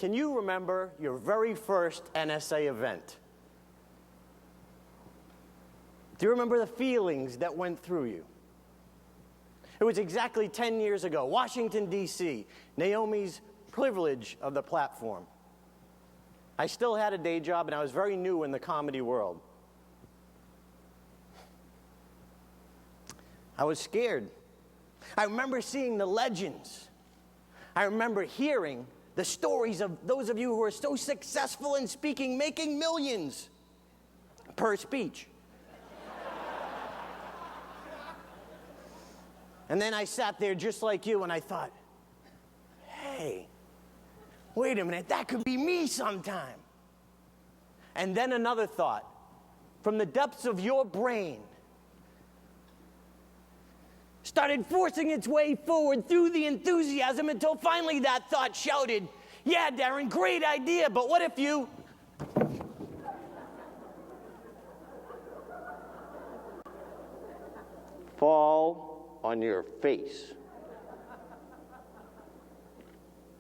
Can you remember your very first NSA event? Do you remember the feelings that went through you? It was exactly 10 years ago, Washington, D.C., Naomi's privilege of the platform. I still had a day job, and I was very new in the comedy world. I was scared. I remember seeing the legends. I remember hearing the stories of those of you who are so successful in speaking, making millions per speech. And then I sat there just like you, and I thought, hey, wait a minute, that could be me sometime. And then another thought, from the depths of your brain, started forcing its way forward through the enthusiasm until finally that thought shouted, yeah, Darren, great idea, but what if you... fall on your face?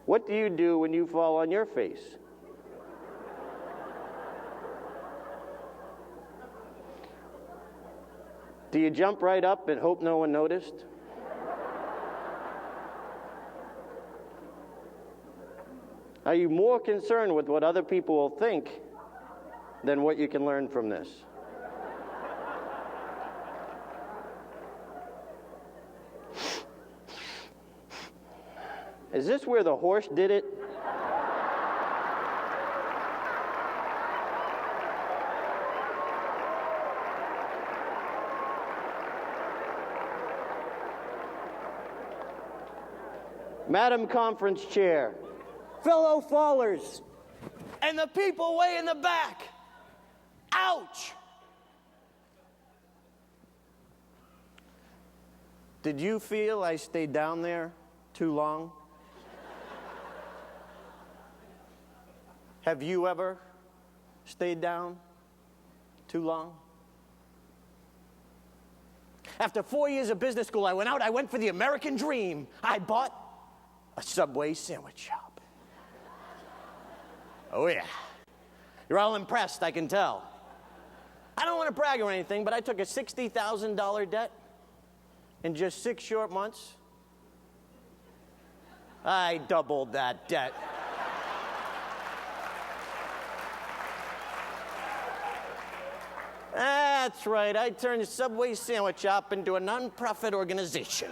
What do you do when you fall on your face? Do you jump right up and hope no one noticed? Are you more concerned with what other people will think than what you can learn from this? Is this where the horse did it? Madam Conference Chair, fellow fallers, and the people way in the back. Ouch! Did you feel I stayed down there too long? Have you ever stayed down too long? After 4 years of business school, I went for the American dream. I bought a Subway sandwich shop. Oh yeah. You're all impressed, I can tell. I don't want to brag or anything, but I took a $60,000 debt in just 6 short months. I doubled that debt. That's right, I turned the Subway sandwich shop into a non-profit organization.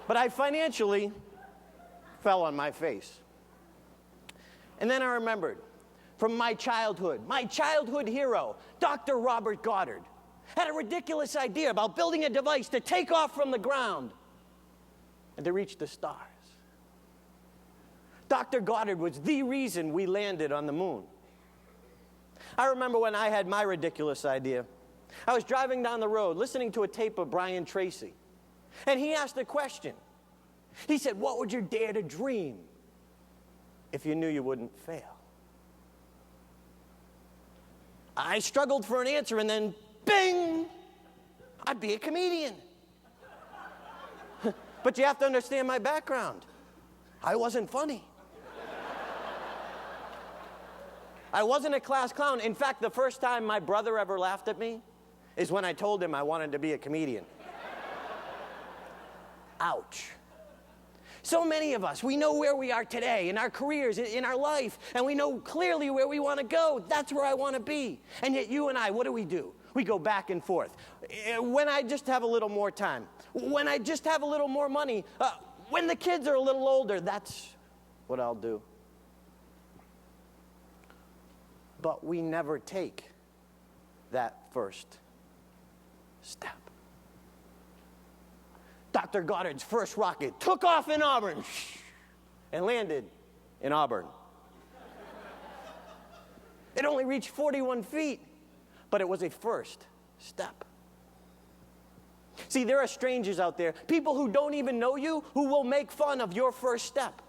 But I financially fell on my face. And then I remembered from my childhood hero, Dr. Robert Goddard, had a ridiculous idea about building a device to take off from the ground and to reach the stars. Dr. Goddard was the reason we landed on the moon. I remember when I had my ridiculous idea. I was driving down the road listening to a tape of Brian Tracy. And he asked a question. He said, what would you dare to dream if you knew you wouldn't fail? I struggled for an answer, and then, bing, I'd be a comedian. But you have to understand my background. I wasn't funny. I wasn't a class clown. In fact, the first time my brother ever laughed at me is when I told him I wanted to be a comedian. Ouch. So many of us, we know where we are today in our careers, in our life, and we know clearly where we want to go. That's where I want to be. And yet you and I, what do? We go back and forth. When I just have a little more time, when I just have a little more money, when the kids are a little older, that's what I'll do. But we never take that first step. Dr. Goddard's first rocket took off in Auburn and landed in Auburn. It only reached 41 feet, but it was a first step. See, there are strangers out there, people who don't even know you, who will make fun of your first step.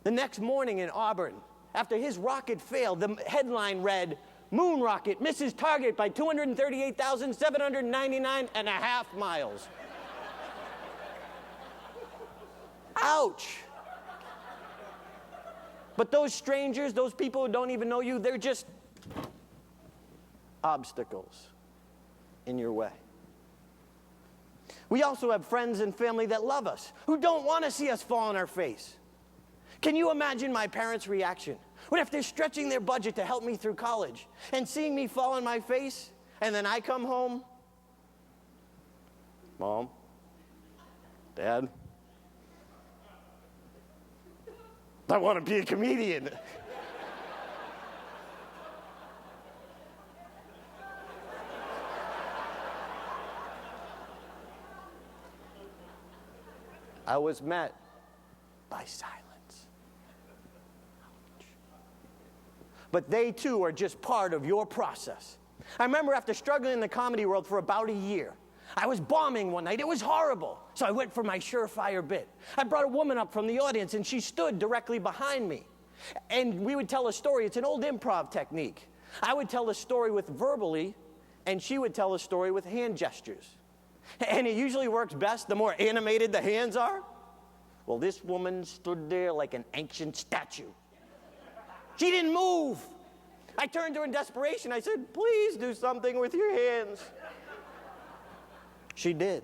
The next morning in Auburn, after his rocket failed, the headline read, "Moon rocket misses target by 238,799.5 miles." Ouch. But those strangers, those people who don't even know you, they're just obstacles in your way. We also have friends and family that love us, who don't want to see us fall on our face. Can you imagine my parents' reaction? What if they're stretching their budget to help me through college and seeing me fall on my face, and then I come home? Mom, Dad, I want to be a comedian. I was met by silence. Ouch. But they too are just part of your process. I remember after struggling in the comedy world for about a year, I was bombing one night. It was horrible. So I went for my surefire bit. I brought a woman up from the audience, and she stood directly behind me. And we would tell a story. It's an old improv technique. I would tell a story with verbally, and she would tell a story with hand gestures. And it usually works best the more animated the hands are. Well, this woman stood there like an ancient statue. She didn't move. I turned to her in desperation. I said, please do something with your hands. She did.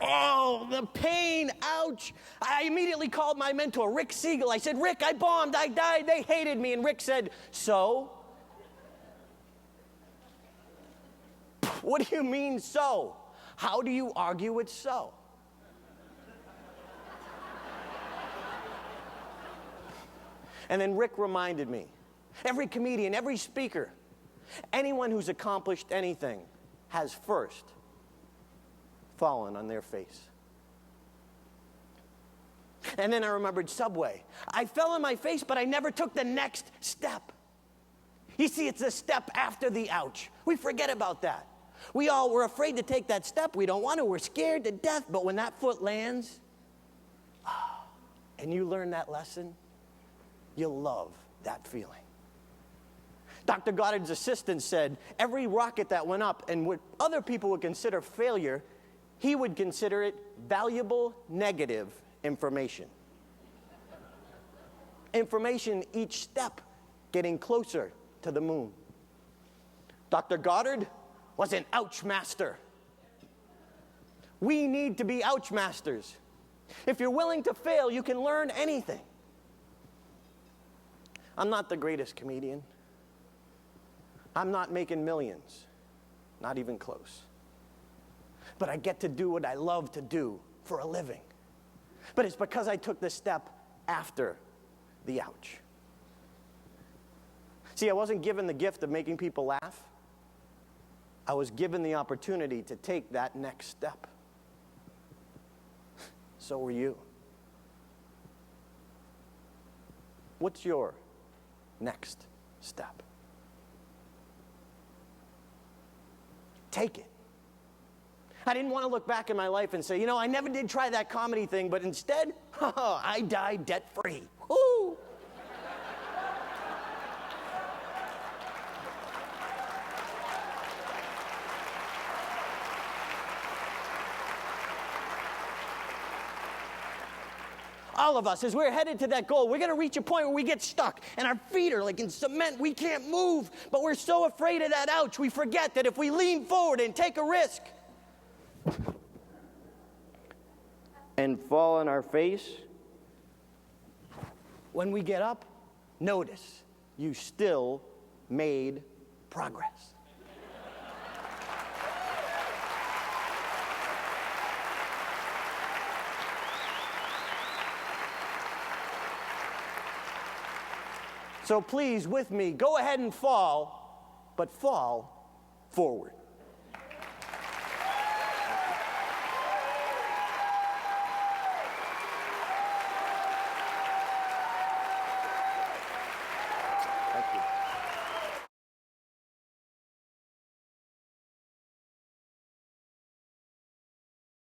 Oh, the pain, ouch. I immediately called my mentor, Rick Siegel. I said, Rick, I bombed, I died, they hated me. And Rick said, so? What do you mean, so? How do you argue it's so? And then Rick reminded me, every comedian, every speaker, anyone who's accomplished anything has first fallen on their face. And then I remembered Subway. I fell on my face, but I never took the next step. You see, it's the step after the ouch. We forget about that. We're afraid to take that step. We don't want to. We're scared to death. But when that foot lands, and you learn that lesson, you'll love that feeling. Dr. Goddard's assistant said every rocket that went up and what other people would consider failure, he would consider it valuable negative information. Information each step getting closer to the moon. Dr. Goddard was an ouch master. We need to be ouch masters. If you're willing to fail, you can learn anything. I'm not the greatest comedian. I'm not making millions, not even close. But I get to do what I love to do for a living. But it's because I took the step after the ouch. See, I wasn't given the gift of making people laugh. I was given the opportunity to take that next step. So were you. What's your next step? Take it. I didn't want to look back in my life and say, I never did try that comedy thing, but instead, I died debt-free. Woo! All of us, as we're headed to that goal, we're going to reach a point where we get stuck and our feet are like in cement. We can't move, but we're so afraid of that ouch, we forget that if we lean forward and take a risk and fall on our face, when we get up, notice you still made progress. So please, with me, go ahead and fall, but fall forward.